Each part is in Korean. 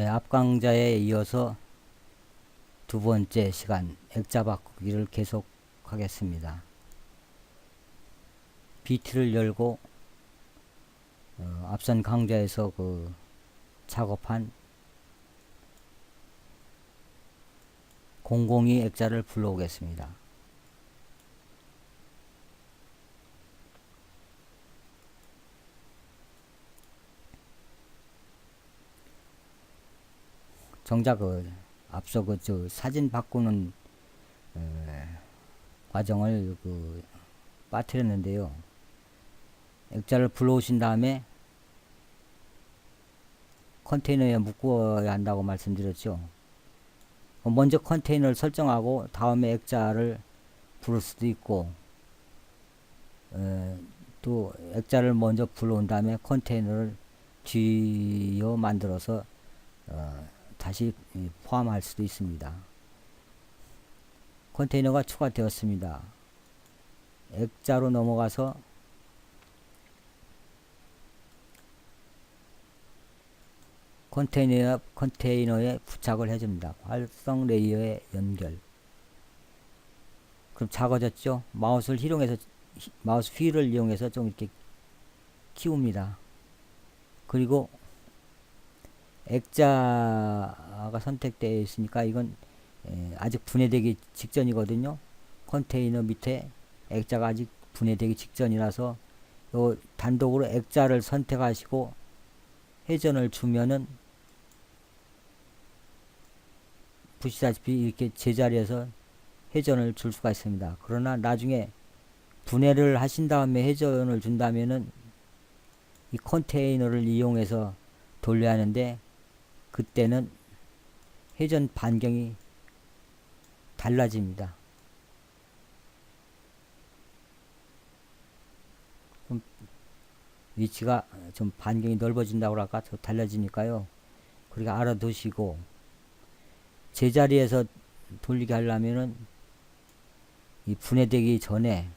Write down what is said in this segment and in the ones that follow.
앞 강좌에 이어서 두 번째 시간 액자 바꾸기를 계속하겠습니다. BT를 열고 앞선 강좌에서 작업한 002 액자를 불러오겠습니다. 정작 앞서 사진 바꾸는 과정을 빠뜨렸는데요. 액자를 불러오신 다음에 컨테이너에 묶어야 한다고 말씀드렸죠. 먼저 컨테이너를 설정하고 다음에 액자를 부를 수도 있고, 또 액자를 먼저 불러온 다음에 컨테이너를 뒤어 만들어서 다시 포함할 수도 있습니다. 컨테이너가 추가되었습니다. 액자로 넘어가서 컨테이너에 부착을 해줍니다. 활성 레이어의 연결. 그럼 작아졌죠? 마우스 휠을 이용해서 좀 이렇게 키웁니다. 그리고 액자가 선택되어 있으니까 이건 아직 분해되기 직전이거든요. 컨테이너 밑에 액자가 아직 분해되기 직전이라서 요 단독으로 액자를 선택하시고 회전을 주면은 보시다시피 이렇게 제자리에서 회전을 줄 수가 있습니다. 그러나 나중에 분해를 하신 다음에 회전을 준다면은 이 컨테이너를 이용해서 돌려야 하는데 그때는 회전 반경이 달라집니다. 위치가 좀 반경이 넓어진다고 할까? 더 달라지니까요. 그렇게 알아두시고 제자리에서 돌리게 하려면은 이 분해되기 전에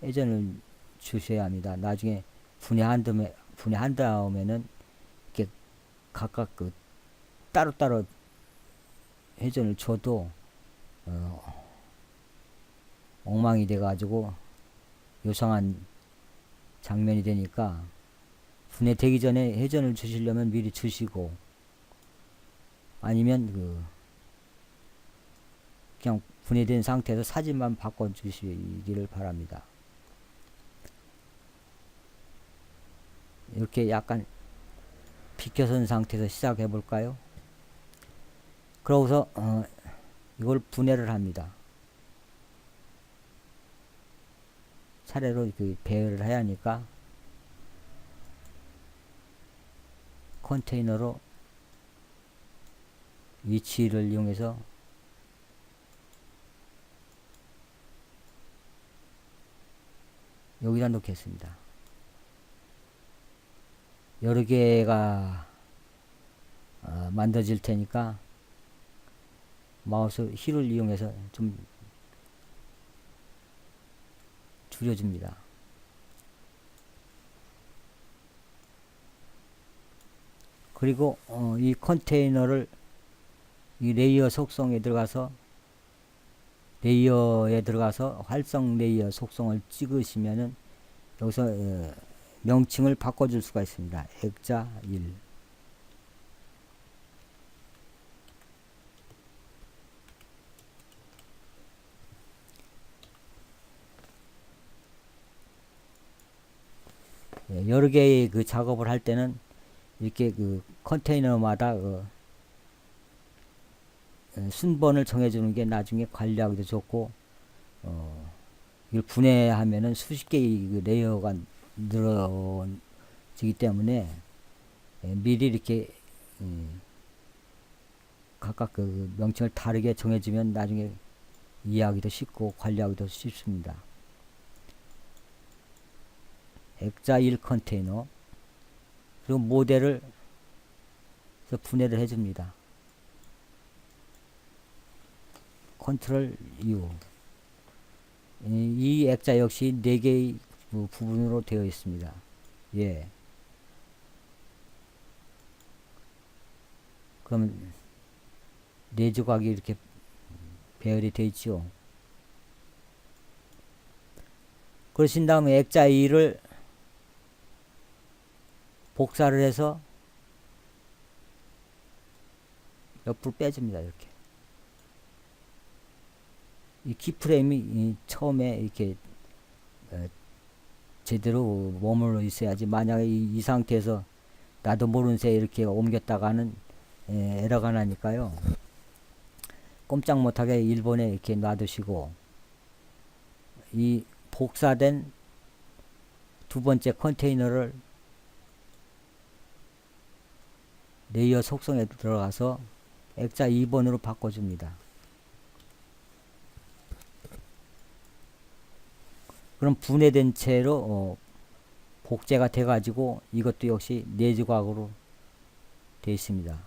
회전을 주셔야 합니다. 나중에 분해한 다음에는 이렇게 각각 따로따로 회전을 줘도 엉망이 돼가지고 요상한 장면이 되니까 분해되기 전에 회전을 주시려면 미리 주시고 아니면 그냥 분해된 상태에서 사진만 바꿔 주시기를 바랍니다. 이렇게 약간 비켜선 상태에서 시작해 볼까요? 그러고서 이걸 분해를 합니다. 차례로 배열을 해야 하니까 컨테이너로 위치를 이용해서 여기다 놓겠습니다. 여러 개가 만들어질 테니까 마우스 휠을 이용해서 좀 줄여줍니다. 그리고 이 컨테이너를 이 레이어에 들어가서 활성 레이어 속성을 찍으시면은 여기서 명칭을 바꿔줄 수가 있습니다. 액자 1. 여러 개의 작업을 할 때는 이렇게 컨테이너마다 순번을 정해주는 게 나중에 관리하기도 좋고, 이걸 분해하면은 수십 개의 레이어가 늘어지기 때문에 미리 이렇게 각각 명칭을 다르게 정해주면 나중에 이해하기도 쉽고 관리하기도 쉽습니다. 액자 1 컨테이너 그리고 모델을 분해를 해줍니다. 컨트롤 U. 이 액자 역시 4개의 부분으로 되어 있습니다. 예. 그러면 네 조각이 이렇게 배열이 되어 있죠. 그러신 다음에 액자 2를 복사를 해서 옆으로 빼줍니다. 이렇게. 이 키프레임이 처음에 이렇게 제대로 머물러 있어야지, 만약에 이 상태에서 나도 모르는 새에 이렇게 옮겼다가는 에러가 나니까요. 꼼짝 못하게 1번에 이렇게 놔두시고, 이 복사된 두 번째 컨테이너를 레이어 속성에 들어가서 액자 2번으로 바꿔줍니다. 그럼 분해된 채로 복제가 돼 가지고 이것도 역시 4조각으로 되어 있습니다.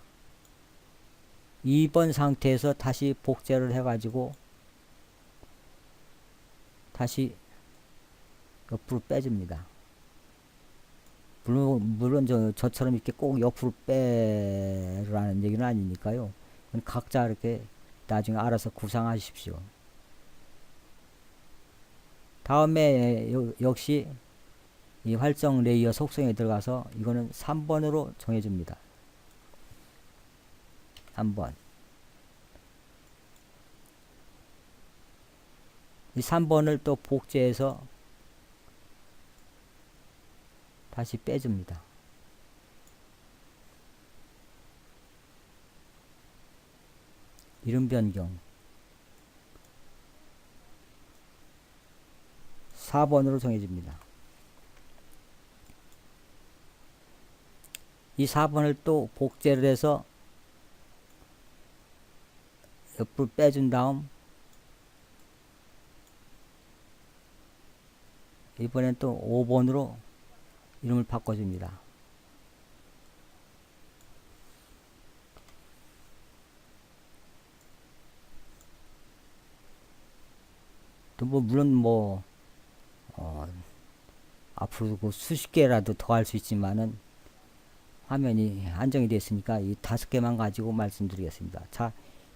2번 상태에서 다시 복제를 해 가지고 다시 옆으로 빼줍니다. 물론 저처럼 이렇게 꼭 옆으로 빼라는 얘기는 아니니까요. 각자 이렇게 나중에 알아서 구상하십시오. 다음에 역시 이 활성 레이어 속성에 들어가서 이거는 3번으로 정해줍니다. 3번. 이 3번을 또 복제해서 다시 빼줍니다. 이름 변경. 4번으로 정해집니다. 이 4번을 또 복제를 해서 옆으로 빼준 다음 이번엔 또 5번으로 이름을 바꿔줍니다. 또 물론 앞으로 수십 개라도 더 할 수 있지만은 화면이 한정이 됐으니까 이 5개만 가지고 말씀드리겠습니다. 자,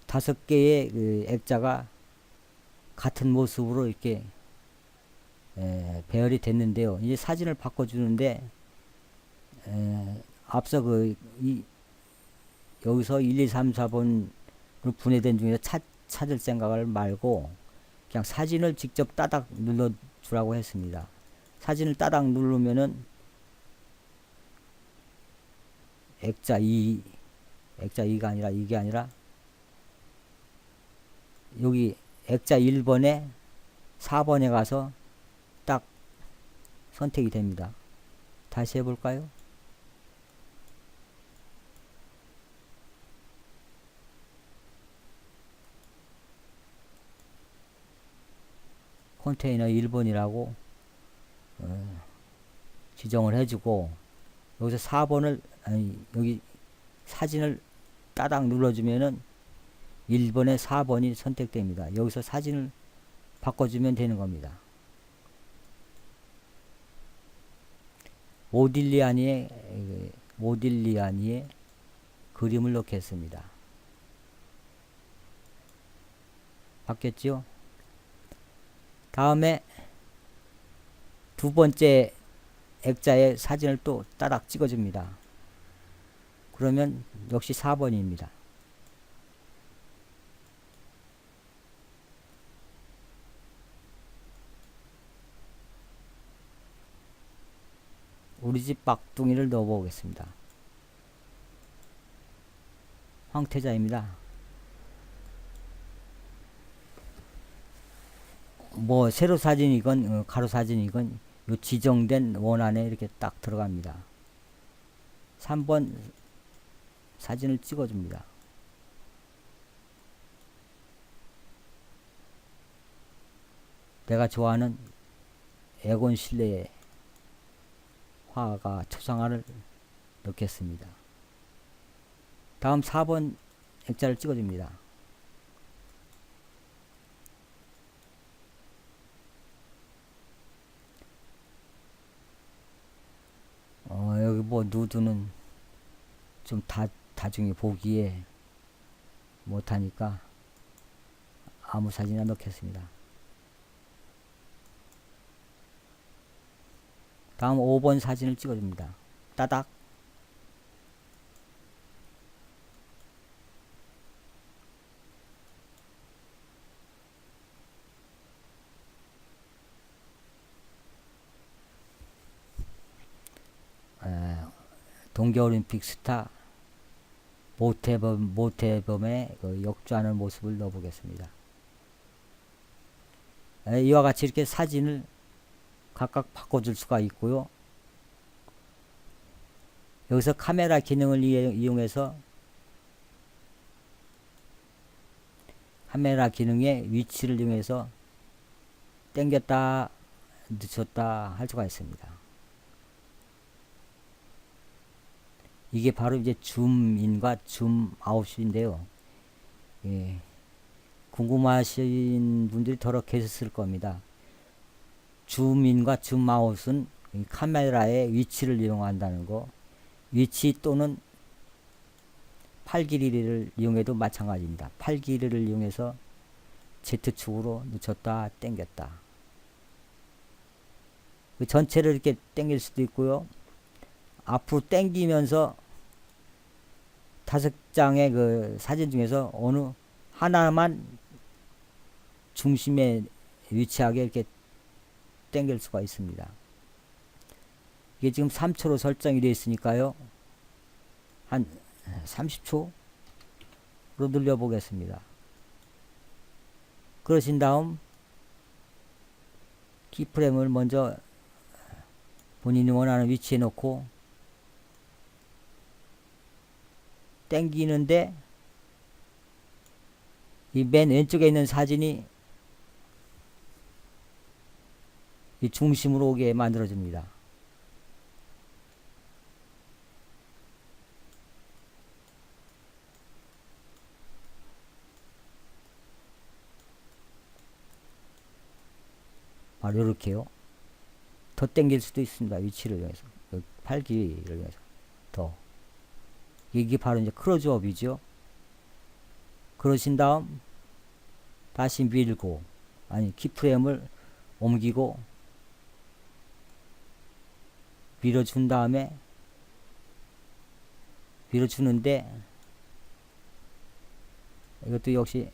5개의 그 액자가 같은 모습으로 이렇게 배열이 됐는데요. 이제 사진을 바꿔주는데 앞서 여기서 1, 2, 3, 4번으로 분해된 중에서 찾을 생각을 말고 그냥 사진을 직접 따닥 눌러주라고 했습니다. 사진을 따닥 누르면은 액자 2가 아니라 이게 아니라 여기 액자 1번에 4번에 가서 딱 선택이 됩니다. 다시 해볼까요? 컨테이너 1번이라고 지정을 해주고 여기서 4번을 여기 사진을 따닥 눌러주면은 1번에 4번이 선택됩니다. 여기서 사진을 바꿔주면 되는 겁니다. 모딜리아니에 그림을 넣겠습니다. 바뀌었죠? 다음에 두 번째 액자에 사진을 또 따닥 찍어줍니다. 그러면 역시 4번입니다. 우리 집 막둥이를 넣어보겠습니다. 황태자입니다. 세로 사진이건 가로 사진이건 요 지정된 원안에 이렇게 딱 들어갑니다. 3번 사진을 찍어줍니다. 내가 좋아하는 에곤 실레의 화가 초상화를 넣겠습니다. 다음 4번 액자를 찍어줍니다. 여기 누드는 좀 다 나중에 보기에 못하니까 아무 사진이나 넣겠습니다. 다음 5번 사진을 찍어줍니다. 따닥. 동계올림픽 스타 모태범의 그 역주하는 모습을 넣어보겠습니다. 이와 같이 이렇게 사진을 각각 바꿔줄 수가 있고요. 여기서 카메라 기능을 이용해서 카메라 기능의 위치를 이용해서 당겼다 늦췄다 할 수가 있습니다. 이게 바로 이제 줌인과 줌아웃인데요. 예, 궁금하신 분들이 더러 계셨을 겁니다. 줌인과 줌아웃은 카메라의 위치를 이용한다는 거, 위치 또는 팔 길이를 이용해도 마찬가지입니다. 팔 길이를 이용해서 Z축으로 늦췄다 당겼다. 그 전체를 이렇게 당길 수도 있고요. 앞으로 당기면서 5장의 그 사진 중에서 어느 하나만 중심에 위치하게 이렇게 당길 수가 있습니다. 이게 지금 3초로 설정이 되어 있으니까요. 한 30초로 늘려 보겠습니다. 그러신 다음 키프레임을 먼저 본인이 원하는 위치에 놓고 당기는데 이 맨 왼쪽에 있는 사진이 이 중심으로 오게 만들어줍니다. 바로 이렇게요. 더 당길 수도 있습니다. 위치를 이용해서. 팔 길이를 이용해서. 더. 이게 바로 이제 클로즈업이죠. 그러신 다음 다시 밀고, 아니 키프레임을 옮기고 밀어준 다음에 밀어주는데 이것도 역시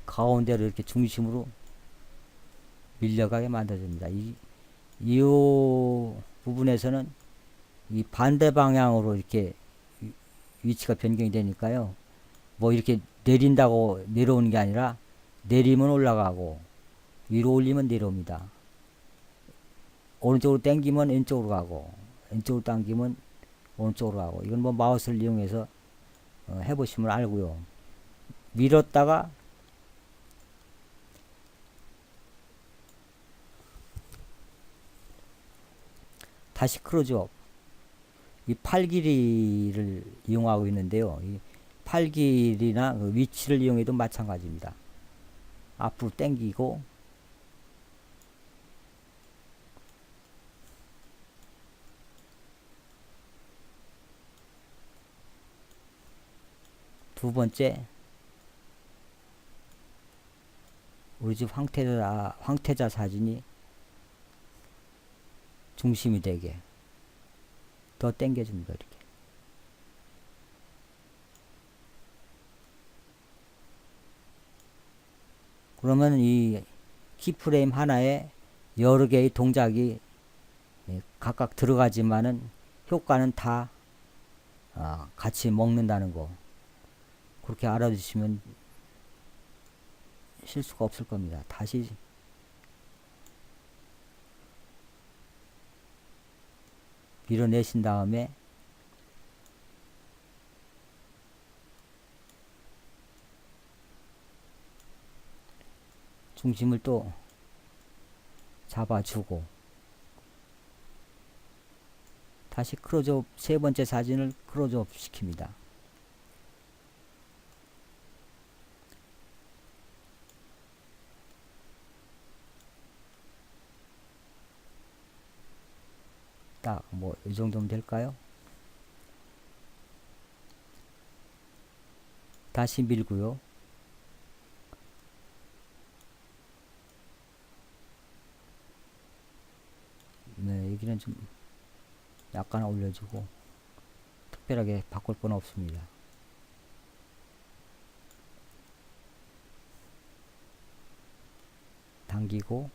가운데로 이렇게 중심으로 밀려가게 만들어줍니다. 이 부분에서는 이 반대 방향으로 이렇게 위치가 변경이 되니까요. 뭐 이렇게 내린다고 내려오는 게 아니라 내리면 올라가고 위로 올리면 내려옵니다. 오른쪽으로 당기면 왼쪽으로 가고 왼쪽으로 당기면 오른쪽으로 가고, 이건 뭐 마우스를 이용해서 해보시면 알고요. 밀었다가 다시 클로즈업. 이 팔 길이를 이용하고 있는데요. 이 팔 길이나 그 위치를 이용해도 마찬가지입니다. 앞으로 당기고 두 번째, 우리 집 황태자 사진이 중심이 되게 더 당겨줍니다. 이렇게. 그러면 이 키프레임 하나에 여러 개의 동작이 각각 들어가지만은 효과는 다 같이 먹는다는 거, 그렇게 알아두시면 실수가 없을 겁니다. 다시 밀어내신 다음에 중심을 또 잡아주고 다시 클로즈업, 세 번째 사진을 클로즈업 시킵니다. 딱 뭐 이 정도면 될까요? 다시 밀고요. 네, 여기는 좀 약간 올려주고 특별하게 바꿀 건 없습니다. 당기고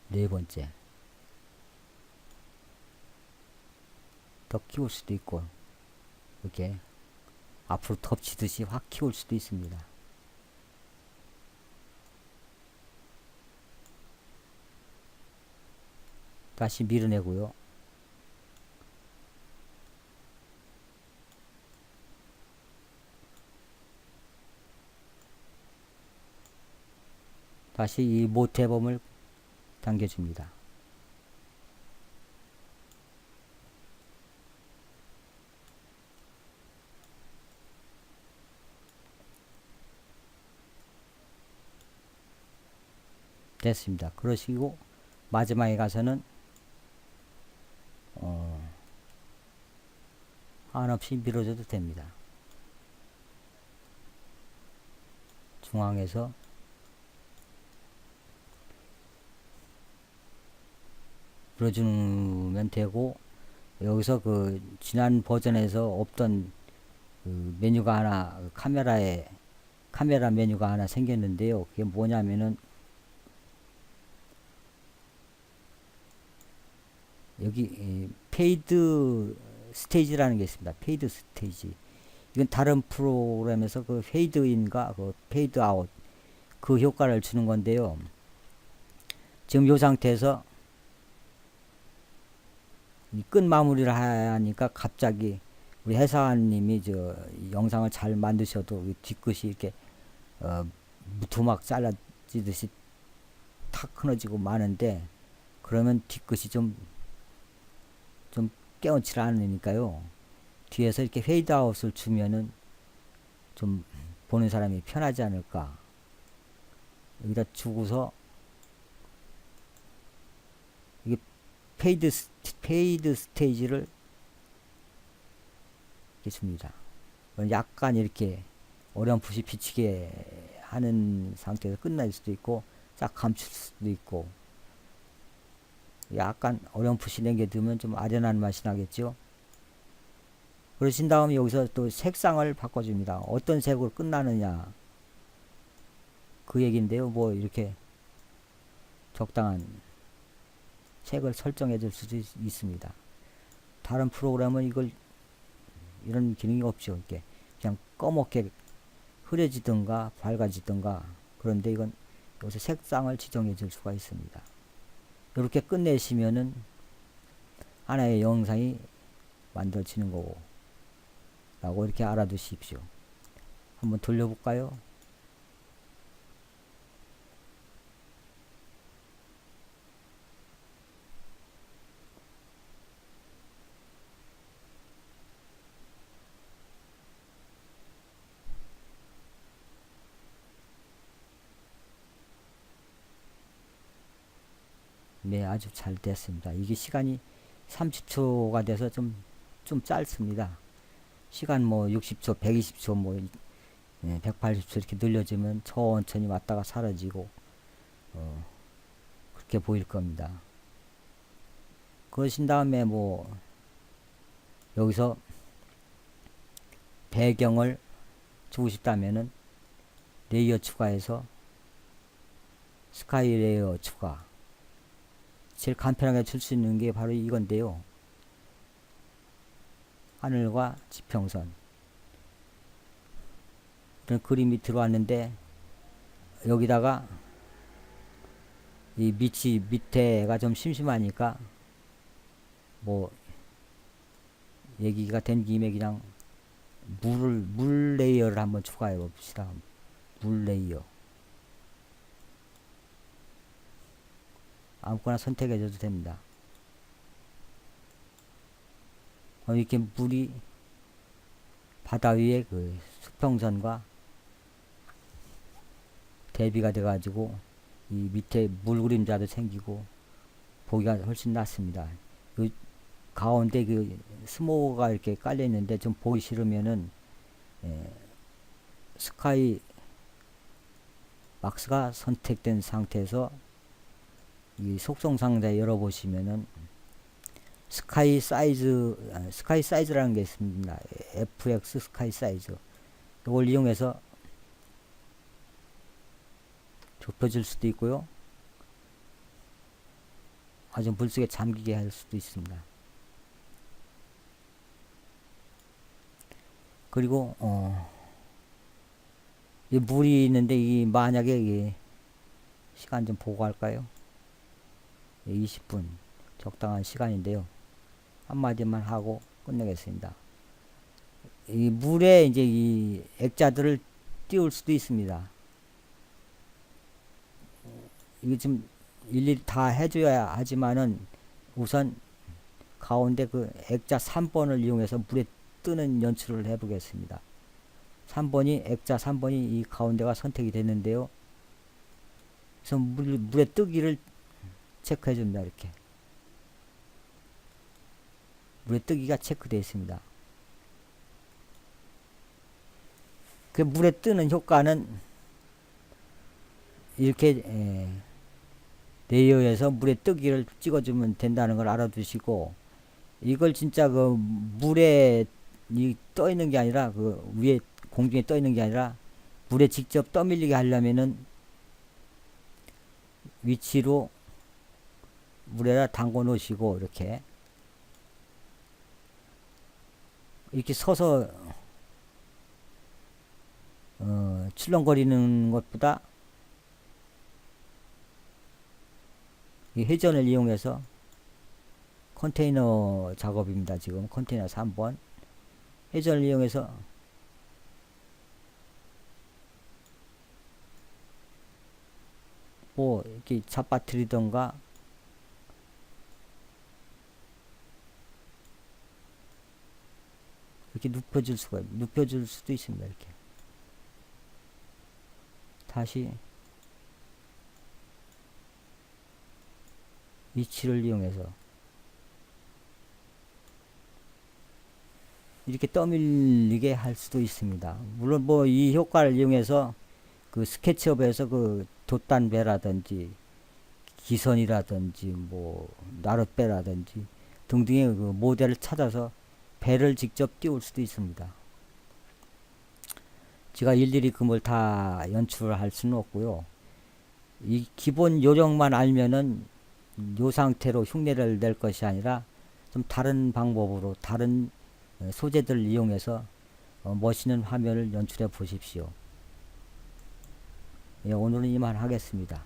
네 번째 더 키울 수도 있고 이렇게 앞으로 덮치듯이 확 키울 수도 있습니다. 다시 밀어내고요. 다시 이 모태범을 당겨줍니다. 됐습니다. 그러시고 마지막에 가서는 한없이 밀어줘도 됩니다. 중앙에서 밀어주면 되고, 여기서 그 지난 버전에서 없던 그 메뉴가 하나, 카메라 메뉴가 하나 생겼는데요. 그게 뭐냐면은 여기 페이드 스테이지라는 게 있습니다. 페이드 스테이지. 이건 다른 프로그램에서 그 페이드인과 그 페이드 아웃 그 효과를 주는 건데요. 지금 이 상태에서 끝 마무리를 하니까 갑자기 우리 해사님이 저 영상을 잘 만드셔도 뒤끝이 이렇게 두막 잘라지듯이 탁 끊어지고 마는데, 그러면 뒤끝이 좀 깨어치를 않으니까요. 뒤에서 이렇게 페이드아웃을 주면은 좀 보는 사람이 편하지 않을까. 여기다 주고서 이게 페이드 스테이지를 이렇게 줍니다. 약간 이렇게 어렴풋이 비치게 하는 상태에서 끝날 수도 있고 쫙 감출 수도 있고, 약간 어렴풋이 남겨두면 좀 아련한 맛이 나겠죠. 그러신 다음에 여기서 또 색상을 바꿔줍니다. 어떤 색으로 끝나느냐 그 얘기인데요. 뭐 이렇게 적당한 색을 설정해 줄 수도 있습니다. 다른 프로그램은 이런 기능이 없죠. 이렇게 그냥 검게 흐려지든가 밝아지든가. 그런데 이건 여기서 색상을 지정해 줄 수가 있습니다. 이렇게 끝내시면은 하나의 영상이 만들어지는 거고 라고 이렇게 알아두십시오. 한번 돌려볼까요? 네, 아주 잘 됐습니다. 이게 시간이 30초가 돼서 좀 짧습니다. 시간 뭐 60초, 120초, 뭐 180초 이렇게 늘려지면 천천히 왔다가 사라지고 그렇게 보일 겁니다. 그러신 다음에 뭐 여기서 배경을 주고 싶다면은 레이어 추가해서 스카이 레이어 추가. 제일 간편하게 줄 수 있는 게 바로 이건데요. 하늘과 지평선. 이런 그림이 들어왔는데 여기다가 이 밑에가 좀 심심하니까 뭐 얘기가 된 김에 그냥 물 레이어를 한번 추가해 봅시다. 물 레이어. 아무거나 선택해 줘도 됩니다. 이렇게 물이 바다 위에 그 수평선과 대비가 돼 가지고 이 밑에 물 그림자도 생기고 보기가 훨씬 낫습니다. 가운데 그 스모어가 이렇게 깔려 있는데 좀 보기 싫으면은 스카이 막스가 선택된 상태에서 이 속성 상자 열어보시면은 스카이 사이즈라는 게 있습니다. FX 스카이 사이즈. 이걸 이용해서 좁혀질 수도 있고요. 아주 물속에 잠기게 할 수도 있습니다. 그리고 이 물이 있는데 이 만약에 이 시간 좀 보고 할까요? 20분 적당한 시간인데요. 한마디만 하고 끝내겠습니다. 이 물에 이제 이 액자들을 띄울 수도 있습니다. 이게 좀 일일이 다 해줘야 하지만은 우선 가운데 그 액자 3번을 이용해서 물에 뜨는 연출을 해보겠습니다. 3번이 액자 3번이 이 가운데가 선택이 됐는데요. 그래서 물에 뜨기를 체크해 줍니다. 이렇게 물에 뜨기가 체크되어 있습니다. 그 물에 뜨는 효과는 이렇게 레이어에서 물에 뜨기를 찍어주면 된다는 걸 알아두시고, 이걸 진짜 그 물에 떠 있는 게 아니라 그 위에 공중에 떠 있는 게 아니라 물에 직접 떠밀리게 하려면은 위치로 물에다 담궈 놓으시고 이렇게 서서 출렁거리는 것보다 이 회전을 이용해서 컨테이너 작업입니다. 지금 컨테이너 3번 회전을 이용해서 뭐 이렇게 잡아뜨리던가 이렇게 눕혀줄 수도 있습니다. 이렇게 다시 위치를 이용해서 이렇게 떠밀리게 할 수도 있습니다. 물론 뭐 이 효과를 이용해서 그 스케치업에서 그 돛단배라든지 기선이라든지 뭐 나룻배라든지 등등의 그 모델을 찾아서 배를 직접 띄울 수도 있습니다. 제가 일일이 그걸 다 연출할 수는 없고요. 이 기본 요령만 알면은 요 상태로 흉내를 낼 것이 아니라 좀 다른 방법으로 다른 소재들을 이용해서 멋있는 화면을 연출해 보십시오. 예, 오늘은 이만 하겠습니다.